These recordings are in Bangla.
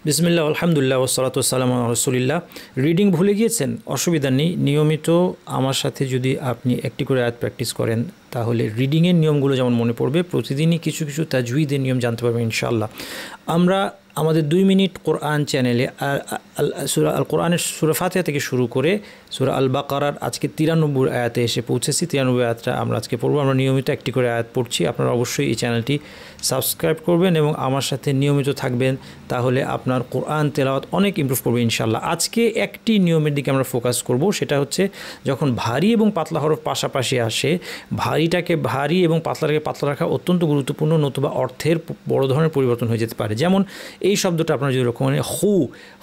বিসমিল্লাহ আলহামদুলিল্লাহ ওয়াসসালাতু ওয়াসসালামু আলা রাসূলিল্লাহ। রিডিং ভুলে গিয়েছেন? অসুবিধা নেই, নিয়মিত আমার সাথে যদি আপনি একটি করে আয়াত প্র্যাকটিস করেন তাহলে রিডিংয়ের নিয়মগুলো যেমন মনে পড়বে, প্রতিদিনই কিছু কিছু তাজউইদের নিয়ম জানতে পারবেন ইনশাআল্লাহ। আমরা আমাদের 2 মিনিট কোরআন চ্যানেলে সূরা আল কোরআনের সূরা ফাতিহা থেকে শুরু করে সূরা আল বাকারার আজকে 93 আয়াতে এসে পৌঁছেছি। 93 আয়াতটা আমরা আজকে পড়ব। আমরা নিয়মিত একটি করে আয়াত পড়ছি। আপনারা অবশ্যই এই চ্যানেলটি সাবস্ক্রাইব করবেন এবং আমার সাথে নিয়মিত থাকবেন, তাহলে আপনার কোরআন তেলাওয়াত অনেক ইমপ্রুভ করবে ইনশাআল্লাহ। আজকে একটি নিয়মের দিকে আমরা ফোকাস করব, সেটা হচ্ছে যখন ভারী এবং পাতলা হরফ পাশাপাশি আসে, ভারীটাকে ভারী এবং পাতলাটাকে পাতলা রাখা অত্যন্ত গুরুত্বপূর্ণ, নতুবা অর্থের বড় ধরনের পরিবর্তন হয়ে যেতে পারে। যেমন এই শব্দটা আপনারা যদি রকম হু,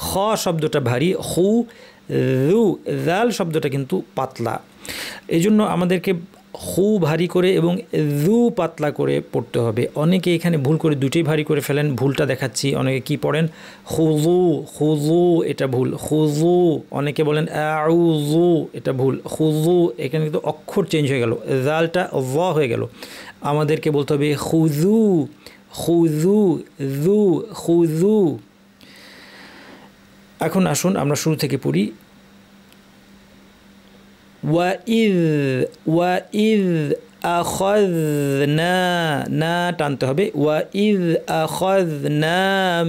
খ শব্দটা ভারী, হু রু, জাল শব্দটা কিন্তু পাতলা। এই জন্য আমাদেরকে হু ভারী করে এবং রু পাতলা করে পড়তে হবে। অনেকে এখানে ভুল করে দুটোই ভারী করে ফেলেন, ভুলটা দেখাচ্ছি। অনেকে কি পড়েন খুজু, খুজু, এটা ভুল, খুজু। অনেকে বলেন আউযু, এটা ভুল, খুজু। এখানে কিন্তু অক্ষর চেঞ্জ হয়ে গেল, জালটা য হয়ে গেল। আমাদেরকে বলতে হবে খুজু, খুজু, জু, খুজু। এখন আসুন আমরা শুরু থেকে পড়ি। ওয়াইদ আখাযনা, না টানতে হবে। ওয়াইদ আখাযনা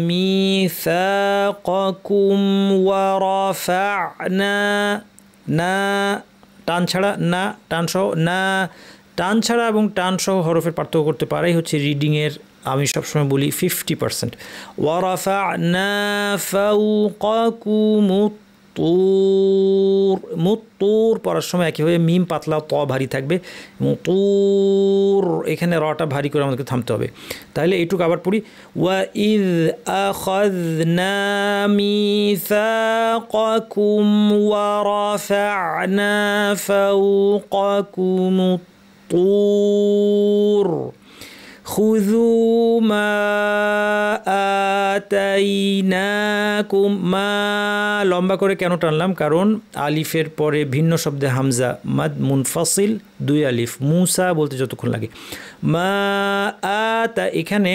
মিসাকাকুম ওয়া রাফা'না, না টান ছাড়া, না টান সহ, না টান ছাড়া এবং টান সহ হরফের পার্থক্য করতে পারাই হচ্ছে রিডিংয়ের, আমি সবসময় বলি 50%। ওয়া রাফা'না ফাওকাকুমুত তুর, মুত্তুর পড়ার সময় একইভাবে মিম পাতলা, ত ভারী থাকবে এবং তুর, এখানে রটা ভারী করে আমাদেরকে থামতে হবে। তাহলে এইটুকু আবার পড়ি। ওয়াইদ আখাযনা মিসাকাকুম ওয়া রাফা'না ফাওকাকুমুত তুর খুযু মা আতাইনাকুম। মা লম্বা করে কেন টানলাম? কারণ আলিফের পরে ভিন্ন শব্দে হামজা, মাদ মুনফাসিল, 2 আলিফ, মুসা বলতে যতক্ষণ লাগে। মা আতা, এখানে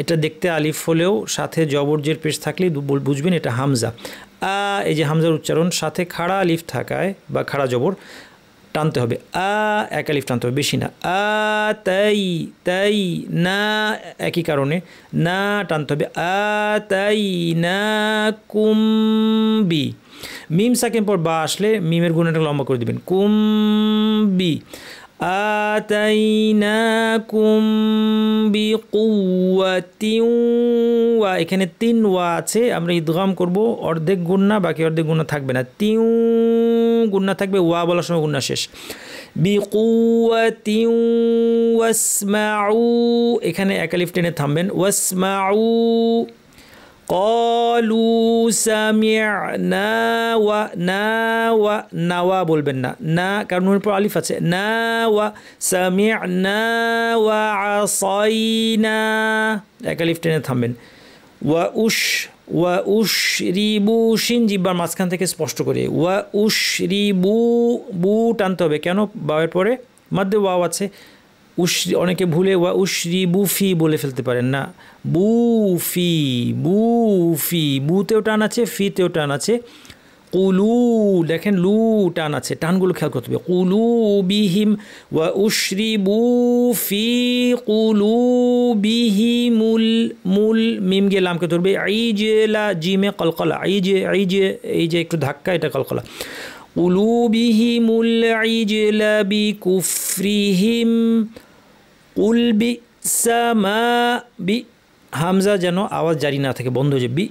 এটা দেখতে আলিফ হলেও সাথে জবরজের পেশ থাকলেই বুঝবেন এটা হামজা। এই যে হামজার উচ্চারণ, সাথে খাড়া আলিফ থাকায় বা খাড়া জবর টানতে হবে। এক আলিফ টানতে হবে, বেশি না। তাই, তাই না একই কারণে না টানতে হবে। তাই না কুম্বি, মিম সাকিন পর বা আসলে মিমের গুণাটা লম্বা করে দিবেন, কুম্বি। আতাইনাকুম বিকুওয়াতিন, ওয়া এখানে 3 ওয়া আছে, আমরা ইদগাম করব, অর্ধেক গুণনা, বাকি অর্ধেক গুণনা থাকবে না, তিউ গুণনা থাকবে, ওয়া বলার সময় গুণনা শেষ। বিকুওয়াতিন ওয়াসমাউ, এখানে এক আলিফ টেনে থামবেন, ওয়াসমাউ। ক্বালু সামি'না ওয়া, না ওয়া, নাওয়া বলবেন না, না কারণ ওর পর আলিফ আছে। না ওয়া, সামি'না ওয়া আসাইনা, এক আলিফ টেনে থামবেন। ওয়া উশরিবু, শিন জিব্বার মাঝখান থেকে স্পষ্ট করে। ওয়া উশরিবু, বু টানতে হবে, কেন? বাওয়ের পরে মধ্যে ওয়াও আছে। অনেকে ভুলে ওয়া উশরিবু ফি বলে ফেলতে পারেন, না, বুফি, বুফি, বুতেও টান আছে, ফিতেও টান আছে। কুলু, দেখেন লু টান আছে, টানগুলো খেয়াল করতে হবে। কুলু বিহিম, ওয়া উশরিবু ফি কুলু বিহিমুল, মুল মিম গিয়ে লামকে ধরবে, আইজলা, জিমে কলকলা, আইজে, আইজে, এই যে একটু ধাক্কা, এটা কলকলা। কুলু বিহিমুল আইজলা বিকুফরিহিম কুল বিসামা, বি হামজা যেন আওয়াজ জারি না থাকে, বন্ধ, যে বি,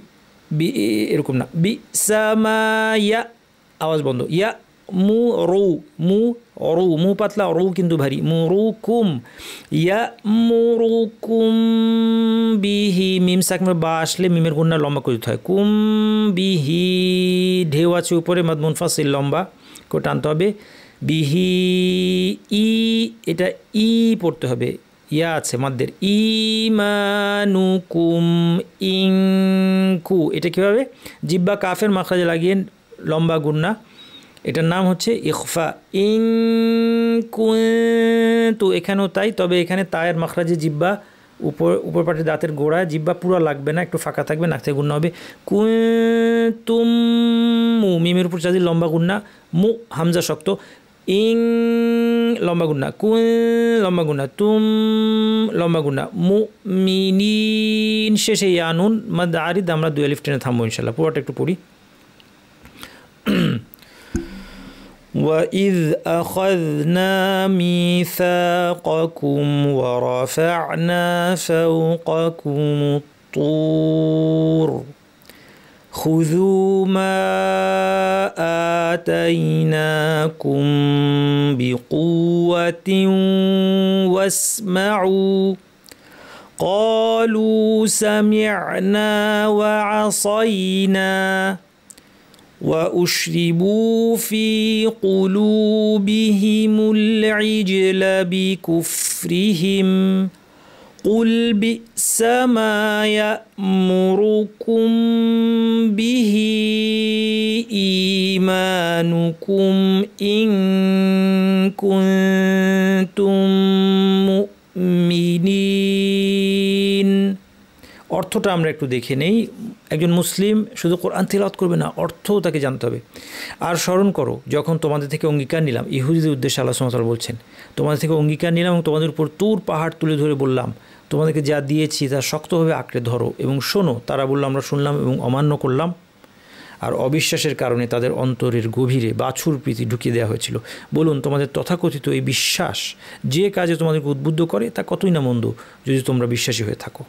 বি এরকম না, বি সামায়া আওয়াজ বন্ধ। ইয়া মু রু, মু রু, মু পাতলা, রু কিন্তু ভারী, মুরুকুম, ইয়া মুরুকুম বিহি, মিম সাকিন বা আসলে মিমের গুণনা লম্বা করে দিতে হয়, কুম বিহি, ঢেউ আছে উপরে, মাদ মুনফাসিল লম্বা করে টানতে হবে। বিহি, ই, এটা ই পড়তে হবে, ইয়া আছে মাদ্দের, ইমানুকুম, ইনকু, এটা কীভাবে? জিব্বা কাফের মাখরাজে লাগিয়ে লম্বা গুণনা, এটার নাম হচ্ছে ইখফা। ইনকুনতু, এখানেও তাই, তবে এখানে তায়ের মাখরাজে জিব্বা উপর পাটের দাঁতের গোড়ায় জিহ্বা পুরো লাগবে না, একটু ফাঁকা থাকবে, নাক থেকে গুণনা হবে কুনতুম মু, মিমের উপর চাঁদি লম্বা গুণনা, মু হামজা শক্ত, ইং লম্বা গুণনা, কুন লম্বা গুণনা, তুম লম্বা গুণনা, মু মিনিন শেষে ইয়ানুন মাদ আরিদ, আমরা 2 আলিফ টেনে থামবো ইনশাল্লাহ। পুরোটা একটু পড়ি। وَإِذْ أَخَذْنَا مِيثَاقَكُمْ وَرَفَعْنَا فَوْقَكُمُ الطُّورَ خُذُوا مَا آتَيْنَاكُمْ بِقُوَّةٍ وَاسْمَعُوا قَالُوا سَمِعْنَا وَعَصَيْنَا وَأُشْرِبُوا فِي قُلُوبِهِمُ الْعِجْلَ بِكُفْرِهِمْ قُلْ بِئْسَ مَا يَأْمُرُكُمْ بِهِ إِيمَانُكُمْ إِن كُنتُم مُؤْمِنِينَ। অর্থটা আমরা একটু দেখে নেই। একজন মুসলিম শুধু কোরআন তিলাওয়াত করবে না, অর্থও তাকে জানতে হবে। আর স্মরণ করো, যখন তোমাদের থেকে অঙ্গীকার নিলাম, ইহুদিদের উদ্দেশ্যে আল্লাহ সুবহানাহু ওয়া তাআলা বলছেন, তোমাদের থেকে অঙ্গীকার নিলাম এবং তোমাদের উপর তুর পাহাড় তুলে ধরে বললাম, তোমাদেরকে যা দিয়েছি তা শক্তভাবে আঁকড়ে ধরো এবং শোনো। তারা বলল, আমরা শুনলাম এবং অমান্য করলাম। আর অবিশ্বাসের কারণে তাদের অন্তরের গভীরে বাছুর প্রীতি ঢুকিয়ে দেওয়া হয়েছিল। বলুন, তোমাদের তথাকথিত এই বিশ্বাস যে কাজে তোমাদেরকে উদ্বুদ্ধ করে তা কতই না মন্দ, যদি তোমরা বিশ্বাসী হয়ে থাকো।